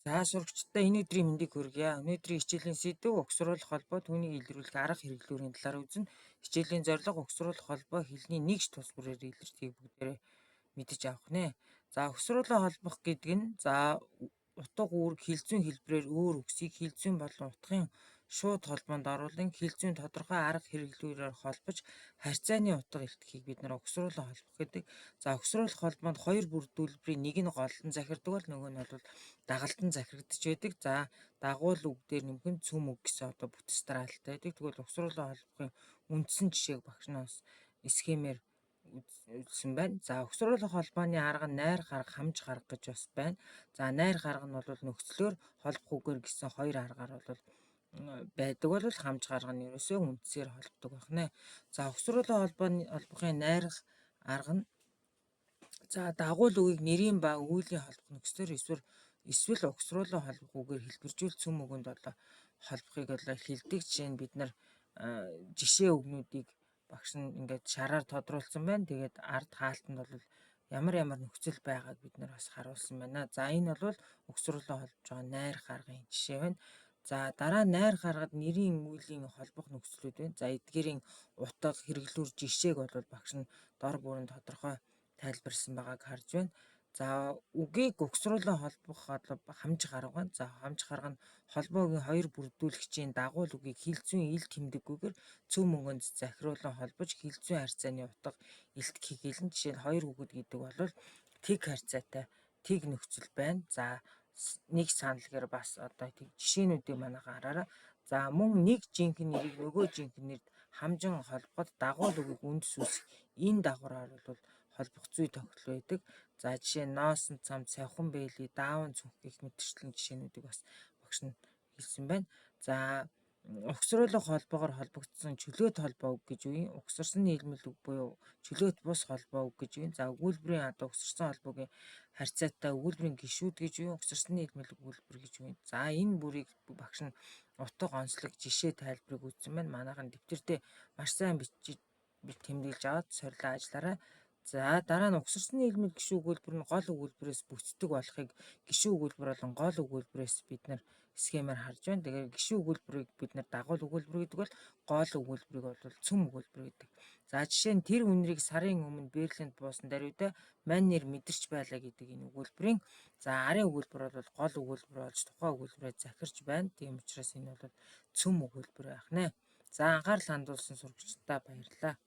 За сурагчдаа энэ өдрийн мэндийг хүргье. Өнөөдрийн хичээлийн сэдэв угсруулах холбоо түүнийг илрүүлэх арга хэрэглүүрийн талаар үзнэ. Хичээлийн зорилго угсруулах холбоо хэлний нэгж тус бүрээр илэрхийг бүгдээрээ мэдэж авах нэ. За угсруулаа холбох гэдэг нь утга үүрэг хилцүүн хэлбэрээр өөр үгсийг хилцүүн болон утгын шууд холбоонд оруулан хилцүүн тодорхой арга хэрэглүүрээр холбож харьцааны утга илтгэхийг бид нар угсруулаа холбох гэдэг. За угсруулах холбоонд хоёр бүрдүүлбэрийн нэг нь голлон захирдаг бол нөгөө нь бол дагалдан захирагдж байдаг. За дагуул үг дээр нэмэх нь цөм үг гэсэн одоо бүтэц дараалттай байдаг. Тэгвэл угсруулаа холбохын үндсэн жишээг багш нь бас схемээр үзсэн байна. За угсруулах холбооны арга нь найр гарга, хамж гарга гэж бас байна. За найр гарга нь бол нөхцлөөр холбох үгээр гэсэн хоёр аргаар бол байдаг бол хамж гарга нь ерөөсөө үндсээр холбдог байна. За угсруулаа холбохын найр арга нь за дагуул үгийг нэрийн ба өгүүллийн холбох нөхцлөөр эсвэл угсруулаа холбох үгээр хэлбэржүүл цөм өгөнд холбохыг хэлдэг. Жишээ нь бид нар жишээ өгнүүдийг багш нь ингээд шараар тодруулсан байна. Тэгээд ард хаалтанд бол ямар нөхцөл байгааг бид нар бас харуулсан байна. За энэ бол угсруулаа холбож байгаа найр гаргын жишээ байна. За дараа найр гаргад нэрийн үеийн холбох нөхцлүүд байна. За эдгээрийн утга хэрэглүүр жишээг бол багш нь дор бүрэн тодорхой тайлбарсан байгааг харж байна. За үгийг угсруулаа холбох хамж гарга байна. За хамж гарга нь холбоогийн хоёр бүрдүүлэгчийн дагуул үгийг хилцүүн ил тэмдэггүйгээр цөм өгөнд захируулан холбож хилцүүн харьцааны утга илтгэхийг хэлнэ. Жишээ нь хоёр үгэд гэдэг бол тэг харьцаатай тэг нөхцөл байна. За нэг санал гэхээр бас одоо тэг жишээнүүдийг манайхан хараараа. За мөн нэг жинхэнэ нэрийг нөгөө жинхэнэ нэрд хамжин холбоход дагуул үгийг үндэс үүсэх энэ дагавраар бол холбох зүй тогтол байдаг. За жишээ нь ноосон цамд савхан бэйли даавн цүнх гэх мэтчлэн жишээнүүдийг бас багш нь хэлсэн байна. За угсруулах холбоогоор холбогдсон чөлөөт холбоо үг гэж үе. Угсарсан нийлмэл үг буюу чөлөөт бус холбоо үг гэж үе. За өгүүлбэрийн угсарсан холбоогийн харьцаатай өгүүлбэрийн гишүүд гэж үе. Угсарсан нийлмэл өгүүлбэр гэж үе. За энэ бүрийг багш нь утга онцлог жишээ тайлбарыг үзсэн байна. Манайхан дэвтэртээ маш сайн тэмдэглэж аваад сорилоо ажиллаарай. За дараа нь угсарсан нийлмэл гишүүн өгүүлбэр нь гол өгүүлбэрээс бүтдэг болохыг гишүүн өгүүлбэр болон гол өгүүлбэрээс бид нар схемээр харж байна. Тэгэхээр гишүүн өгүүлбэрийг бид нар дагуул өгүүлбэр гэдэг бол гол өгүүлбэрийг бол цөм өгүүлбэр гэдэг. За жишээ нь тэр үнэрийг сарын өмнө Берлинд буусан даруйда мань нэр мэдэрч байлаа гэдэг энэ өгүүлбэрийн за арын өгүүлбэр бол гол өгүүлбэр болж тухайн өгүүлбэрээ захирч байна. Тийм учраас энэ бол цөм өгүүлбэр байх нэ. За анхаарал хандуулсан сурагчдаа баярлалаа.